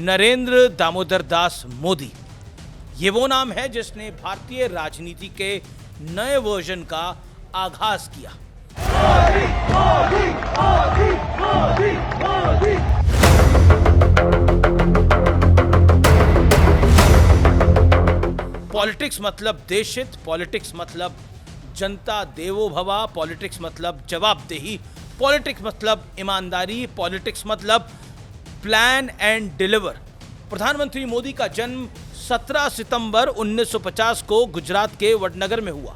नरेंद्र दामोदर दास मोदी, ये वो नाम है जिसने भारतीय राजनीति के नए वर्जन का आगाज किया। पॉलिटिक्स मतलब देशहित, पॉलिटिक्स मतलब जनता देवो भवा, पॉलिटिक्स मतलब जवाबदेही, पॉलिटिक्स मतलब ईमानदारी, पॉलिटिक्स मतलब प्लान एंड डिलीवर। प्रधानमंत्री मोदी का जन्म 17 सितंबर 1950 को गुजरात के वडनगर में हुआ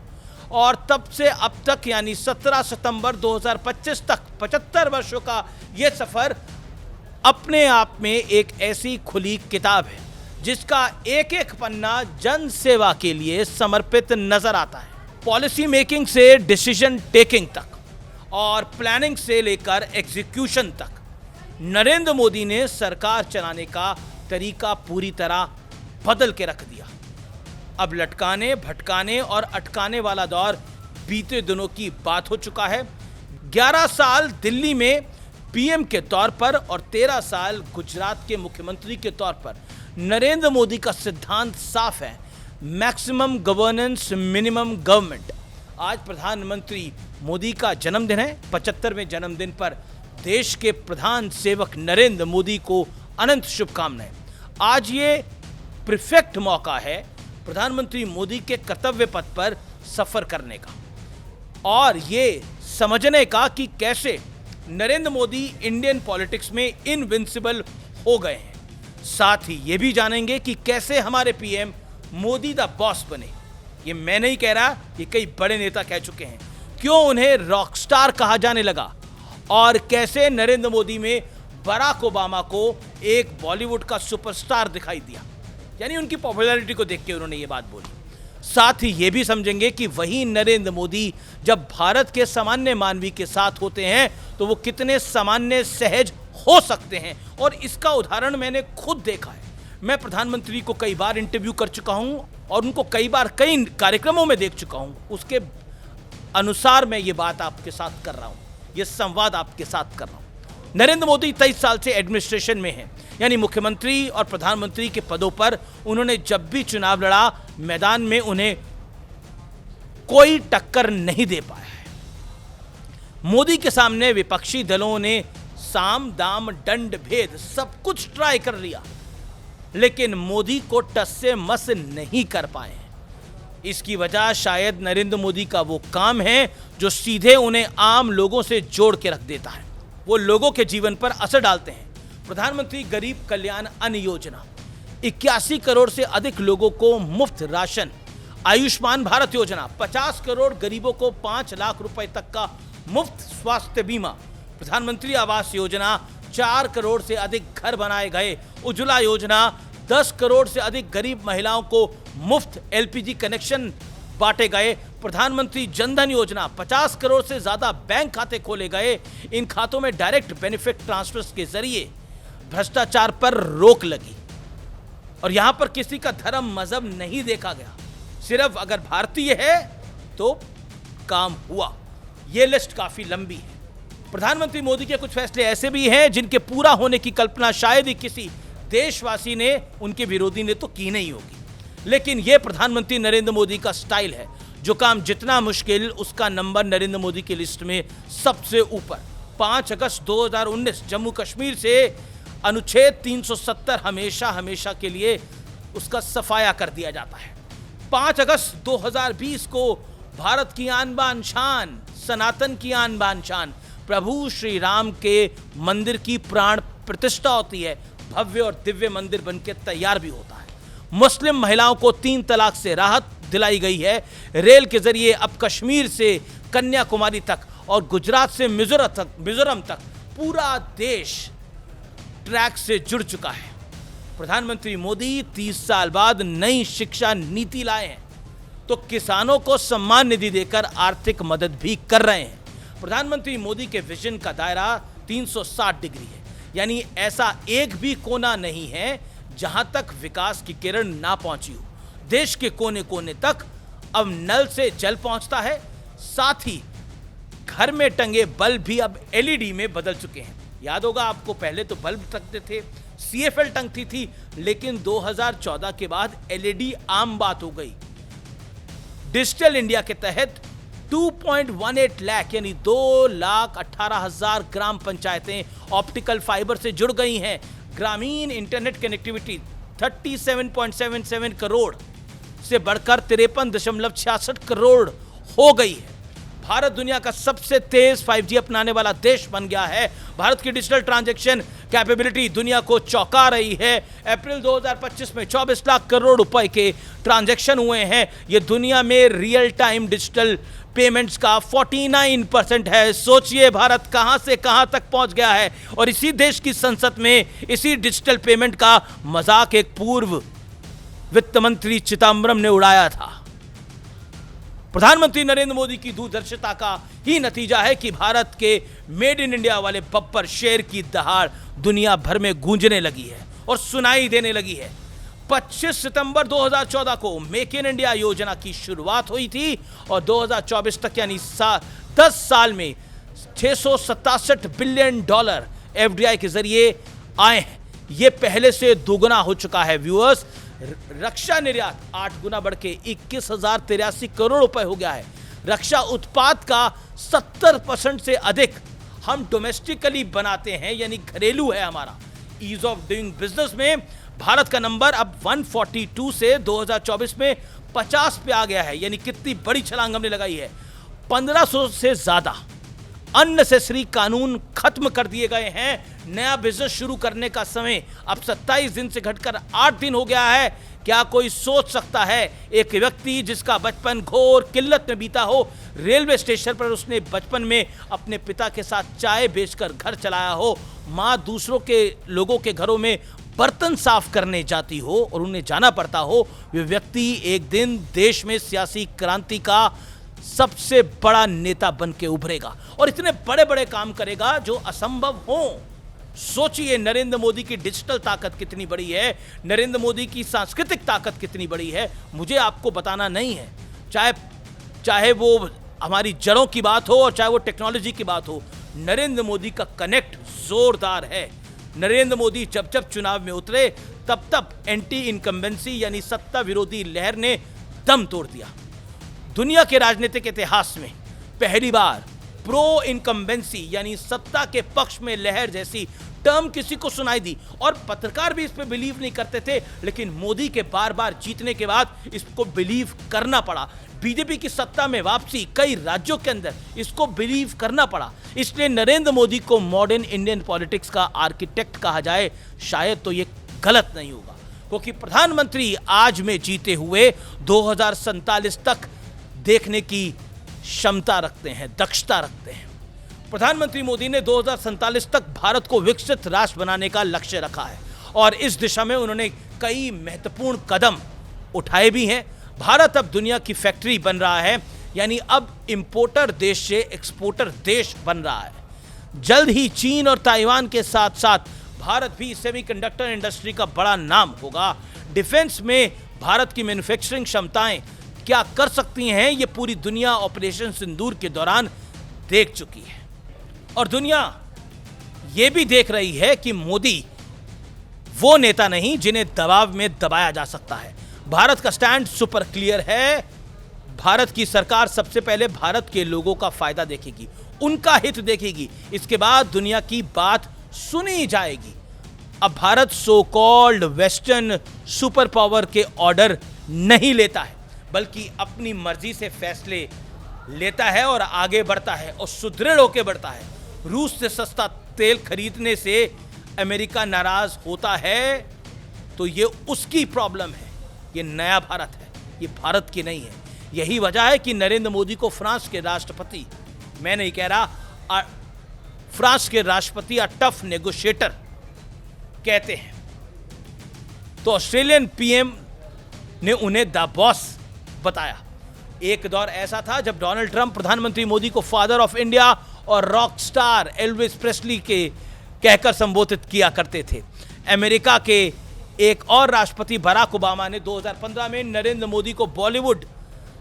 और तब से अब तक यानी 17 सितंबर 2025 तक 75 वर्षों का यह सफर अपने आप में एक ऐसी खुली किताब है जिसका एक एक पन्ना जन सेवा के लिए समर्पित नजर आता है। पॉलिसी मेकिंग से डिसीजन टेकिंग तक और प्लानिंग से लेकर एग्जीक्यूशन तक नरेंद्र मोदी ने सरकार चलाने का तरीका पूरी तरह बदल के रख दिया। अब लटकाने, भटकाने और अटकाने वाला दौर बीते दिनों की बात हो चुका है। 11 साल दिल्ली में पीएम के तौर पर और 13 साल गुजरात के मुख्यमंत्री के तौर पर नरेंद्र मोदी का सिद्धांत साफ है, मैक्सिमम गवर्नेंस मिनिमम गवर्नमेंट। आज प्रधानमंत्री मोदी का जन्मदिन है। 75वें जन्मदिन पर देश के प्रधान सेवक नरेंद्र मोदी को अनंत शुभकामनाएं। आज ये परफेक्ट मौका है प्रधानमंत्री मोदी के कर्तव्य पथ पर सफर करने का और ये समझने का कि कैसे नरेंद्र मोदी इंडियन पॉलिटिक्स में इनविंसिबल हो गए हैं। साथ ही ये भी जानेंगे कि कैसे हमारे पीएम मोदी द बॉस बने। ये मैं नहीं कह रहा, ये कई बड़े नेता कह चुके हैं। क्यों उन्हें रॉकस्टार कहा जाने लगा और कैसे नरेंद्र मोदी में बराक ओबामा को एक बॉलीवुड का सुपरस्टार दिखाई दिया, यानी उनकी पॉपुलैरिटी को देख के उन्होंने ये बात बोली। साथ ही ये भी समझेंगे कि वही नरेंद्र मोदी जब भारत के सामान्य मानवी के साथ होते हैं तो वो कितने सामान्य सहज हो सकते हैं और इसका उदाहरण मैंने खुद देखा है। मैं प्रधानमंत्री को कई बार इंटरव्यू कर चुका हूं और उनको कई बार कई कार्यक्रमों में देख चुका हूं। उसके अनुसार मैं ये बात आपके साथ कर रहा हूं, ये संवाद आपके साथ कर रहा हूं। नरेंद्र मोदी 23 साल से एडमिनिस्ट्रेशन में हैं, यानी मुख्यमंत्री और प्रधानमंत्री के पदों पर उन्होंने जब भी चुनाव लड़ा मैदान में उन्हें कोई टक्कर नहीं दे पाया है। मोदी के सामने विपक्षी दलों ने साम दाम दंड भेद सब कुछ ट्राई कर लिया लेकिन मोदी को टस से मस नहीं कर पाए हैं। इसकी वजह शायद नरेंद्र मोदी का वो काम है जो सीधे उन्हें आम लोगों से जोड़ के रख देता है। वो लोगों के जीवन पर असर डालते हैं। प्रधानमंत्री गरीब कल्याण अन्न योजना 81 करोड़ से अधिक लोगों को मुफ्त राशन, आयुष्मान भारत योजना 50 करोड़ गरीबों को 5 लाख रुपए तक का मुफ्त स्वास्थ्य बीमा, प्रधानमंत्री आवास योजना 4 करोड़ से अधिक घर बनाए गए, उज्ज्वला योजना 10 करोड़ से अधिक गरीब महिलाओं को मुफ्त एलपीजी कनेक्शन बांटे गए, प्रधानमंत्री जनधन योजना 50 करोड़ से ज्यादा बैंक खाते खोले गए। इन खातों में डायरेक्ट बेनिफिट ट्रांसफर्स के जरिए भ्रष्टाचार पर रोक लगी और यहां पर किसी का धर्म मजहब नहीं देखा गया, सिर्फ अगर भारतीय है तो काम हुआ। यह लिस्ट काफी लंबी है। प्रधानमंत्री मोदी के कुछ फैसले ऐसे भी हैं जिनके पूरा होने की कल्पना शायद ही किसी देशवासी ने, उनके विरोधी ने तो की नहीं होगी, लेकिन यह प्रधानमंत्री नरेंद्र मोदी का स्टाइल है। जो काम जितना मुश्किल उसका नंबर नरेंद्र मोदी की लिस्ट में सबसे ऊपर। 5 अगस्त 2019 जम्मू कश्मीर से अनुच्छेद 370 हमेशा हमेशा के लिए उसका सफाया कर दिया जाता है। 5 अगस्त 2020 को भारत की आन बान शान, सनातन की आन बान शान प्रभु श्री राम के मंदिर की प्राण प्रतिष्ठा होती है। भव्य और दिव्य मंदिर बनकर तैयार भी होता है। मुस्लिम महिलाओं को 3 तलाक से राहत दिलाई गई है। रेल के जरिए अब कश्मीर से कन्याकुमारी तक और गुजरात से मिजोरम तक पूरा देश ट्रैक से जुड़ चुका है। प्रधानमंत्री मोदी 30 साल बाद नई शिक्षा नीति लाए हैं तो किसानों को सम्मान निधि देकर आर्थिक मदद भी कर रहे हैं। प्रधानमंत्री मोदी के विजन का दायरा 360 डिग्री है, यानी ऐसा एक भी कोना नहीं है जहां तक विकास की किरण ना पहुंची हो। देश के कोने कोने तक अब नल से जल पहुंचता है। साथ ही घर में टंगे बल्ब भी अब एलईडी में बदल चुके हैं। याद होगा आपको, पहले तो बल्ब रखते थे, CFL टंगती थी, लेकिन 2014 के बाद LED आम बात हो गई। डिजिटल इंडिया के तहत 2.18 लाख यानी 2,18,000 ग्राम पंचायतें ऑप्टिकल फाइबर से जुड़ गई हैं। ग्रामीण इंटरनेट कनेक्टिविटी 37.77 करोड़ से बढ़कर 53.66 करोड़ हो गई है। भारत दुनिया का सबसे तेज 5G अपनाने वाला देश बन गया है। भारत की डिजिटल ट्रांजैक्शन कैपेबिलिटी दुनिया को चौंका रही है। अप्रैल 2025 में 24 लाख करोड़ रुपए के ट्रांजैक्शन हुए हैं। यह दुनिया में रियल टाइम डिजिटल पेमेंट्स का 49% है। सोचिए भारत कहां से कहां तक पहुंच गया है। और इसी देश की संसद में इसी डिजिटल पेमेंट का मजाक एक पूर्व वित्त मंत्री चिदंबरम ने उड़ाया था। प्रधानमंत्री नरेंद्र मोदी की दूरदर्शिता का ही नतीजा है कि भारत के मेड इन इंडिया वाले बब्बर शेर की दहाड़ दुनिया भर में गूंजने लगी है और सुनाई देने लगी है। 25 सितंबर 2014 को मेक इन इंडिया योजना की शुरुआत हुई थी और 2024 तक यानी 10 साल में $667 बिलियन FDI के जरिए आए हैं। यह पहले से दोगुना हो चुका है। व्यूअर्स, रक्षा निर्यात 8 गुना बढ़ के 21,083 करोड़ रुपए हो गया है। रक्षा उत्पाद का 70% से अधिक हम डोमेस्टिकली बनाते हैं, यानी घरेलू है हमारा। ईज ऑफ डूइंग बिजनेस में भारत का नंबर अब 142 से 2024 में 50 पे आ गया है। यानी कितनी बड़ी छलांग हमने लगाई है। 1500 से ज्यादा अननेसेसरी कानून खत्म कर दिए गए हैं। नया बिजनेस शुरू करने का समय अब 27 दिन से घटकर 8 दिन हो गया है। क्या कोई सोच सकता है एक व्यक्ति जिसका बचपन घोर किल्लत में बीता हो, रेलवे स्टेशन पर उसने बचपन में अपने पिता के साथ चाय बेचकर घर चलाया हो, माँ दूसरों के लोगों के घरों में बर्तन साफ करने जाती हो और उन्हें जाना पड़ता हो, वे व्यक्ति एक दिन देश में सियासी क्रांति का सबसे बड़ा नेता बन के उभरेगा और इतने बड़े बड़े काम करेगा जो असंभव हो। सोचिए नरेंद्र मोदी की डिजिटल ताकत कितनी बड़ी है, नरेंद्र मोदी की सांस्कृतिक ताकत कितनी बड़ी है। मुझे आपको बताना नहीं है। चाहे वो हमारी जड़ों की बात हो और चाहे वो टेक्नोलॉजी की बात हो, नरेंद्र मोदी का कनेक्ट जोरदार है। नरेंद्र मोदी जब जब चुनाव में उतरे तब तब एंटी इनकम्बेंसी यानी सत्ता विरोधी लहर ने दम तोड़ दिया। दुनिया के राजनीतिक इतिहास में पहली बार प्रो इनकम्बेंसी यानी सत्ता के पक्ष में लहर जैसी टर्म किसी को सुनाई दी और पत्रकार भी इस पे बिलीव नहीं करते थे, लेकिन मोदी के बार बार जीतने के बाद इसको बिलीव करना पड़ा। बीजेपी की सत्ता में वापसी कई राज्यों के अंदर इसको बिलीव करना पड़ा। इसलिए नरेंद्र मोदी को मॉडर्न इंडियन पॉलिटिक्स का आर्किटेक्ट कहा जाए शायद तो ये गलत नहीं होगा, क्योंकि प्रधानमंत्री आज में जीते हुए 2047 तक देखने की क्षमता रखते हैं, दक्षता रखते हैं। प्रधानमंत्री मोदी ने 2047 तक भारत को विकसित राष्ट्र बनाने का लक्ष्य रखा है और इस दिशा में उन्होंने कई महत्वपूर्ण कदम उठाए भी हैं। भारत अब दुनिया की फैक्ट्री बन रहा है, यानी अब इंपोर्टर देश से एक्सपोर्टर देश बन रहा है। जल्द ही चीन और ताइवान के साथ साथ भारत भी सेमीकंडक्टर इंडस्ट्री का बड़ा नाम होगा। डिफेंस में भारत की मैन्युफैक्चरिंग क्षमताएं क्या कर सकती हैं, ये पूरी दुनिया ऑपरेशन सिंदूर के दौरान देख चुकी है और दुनिया ये भी देख रही है कि मोदी वो नेता नहीं जिन्हें दबाव में दबाया जा सकता है। भारत का स्टैंड सुपर क्लियर है। भारत की सरकार सबसे पहले भारत के लोगों का फायदा देखेगी, उनका हित देखेगी, इसके बाद दुनिया की बात सुनी जाएगी। अब Bharat so called western super power के ऑर्डर नहीं लेता है, बल्कि अपनी मर्जी से फैसले लेता है और आगे बढ़ता है और सुदृढ़ होकर बढ़ता है। रूस से सस्ता तेल खरीदने से अमेरिका नाराज होता है तो ये उसकी प्रॉब्लम है, ये नया भारत है, ये भारत की नहीं है। यही वजह है कि नरेंद्र मोदी को फ्रांस के राष्ट्रपति, मैं नहीं कह रहा, फ्रांस के राष्ट्रपति अ टफ नेगोशिएटर कहते हैं। तो ऑस्ट्रेलियन पीएम ने उन्हें द बॉस बताया। एक दौर ऐसा था जब डोनाल्ड ट्रंप प्रधानमंत्री मोदी को फादर ऑफ इंडिया और रॉक स्टार एल्विस प्रेस्ली के कहकर संबोधित किया करते थे। अमेरिका के एक और राष्ट्रपति बराक ओबामा ने 2015 में नरेंद्र मोदी को बॉलीवुड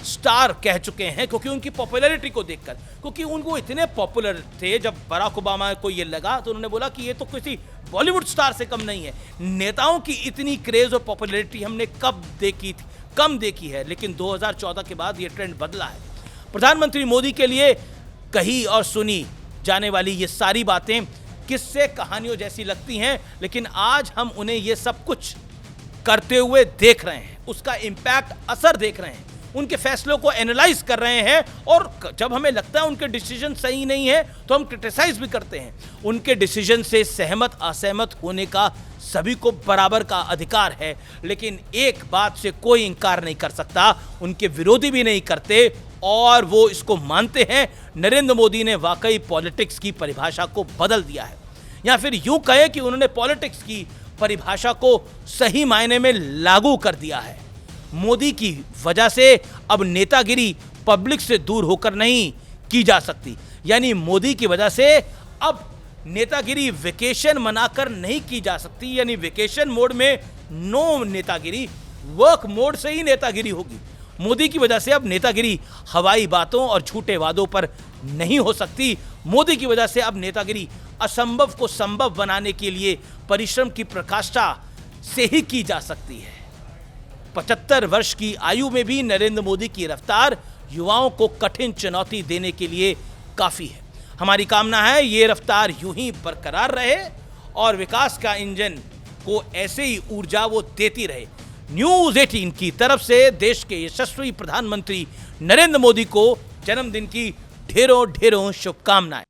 स्टार कह चुके हैं, क्योंकि उनकी पॉपुलैरिटी को देखकर, क्योंकि उनको इतने पॉपुलर थे। जब बराक ओबामा को ये लगा तो उन्होंने बोला कि ये तो किसी बॉलीवुड स्टार से कम नहीं है। नेताओं की इतनी क्रेज और पॉपुलैरिटी हमने कब देखी थी? कम देखी है। लेकिन 2014 के बाद ये ट्रेंड बदला है। प्रधानमंत्री मोदी के लिए कही और सुनी जाने वाली ये सारी बातें किस्से कहानियों जैसी लगती हैं, लेकिन आज हम उन्हें ये सब कुछ करते हुए देख रहे हैं, उसका इंपैक्ट, असर देख रहे हैं, उनके फैसलों को एनालाइज कर रहे हैं। और जब हमें लगता है उनके डिसीजन सही नहीं है तो हम क्रिटिसाइज भी करते हैं। उनके डिसीजन से सहमत असहमत होने का सभी को बराबर का अधिकार है, लेकिन एक बात से कोई इंकार नहीं कर सकता, उनके विरोधी भी नहीं करते और वो इसको मानते हैं, नरेंद्र मोदी ने वाकई पॉलिटिक्स की परिभाषा को बदल दिया है। या फिर यूं कहें कि उन्होंने पॉलिटिक्स की परिभाषा को सही मायने में लागू कर दिया है। मोदी की वजह से अब नेतागिरी पब्लिक से दूर होकर नहीं की जा सकती, यानी मोदी की वजह से अब नेतागिरी वेकेशन मनाकर नहीं की जा सकती, यानी वेकेशन मोड में नो नेतागिरी, वर्क मोड से ही नेतागिरी होगी। मोदी की वजह से अब नेतागिरी हवाई बातों और झूठे वादों पर नहीं हो सकती। मोदी की वजह से अब नेतागिरी असंभव को संभव बनाने के लिए परिश्रम की प्रकाष्ठा से ही की जा सकती है। 75 वर्ष की आयु में भी नरेंद्र मोदी की रफ्तार युवाओं को कठिन चुनौती देने के लिए काफी है। हमारी कामना है ये रफ्तार यूं ही बरकरार रहे और विकास का इंजन को ऐसे ही ऊर्जा वो देती रहे। न्यूज़ 18 की तरफ से देश के यशस्वी प्रधानमंत्री नरेंद्र मोदी को जन्मदिन की ढेरों ढेरों शुभकामनाएं।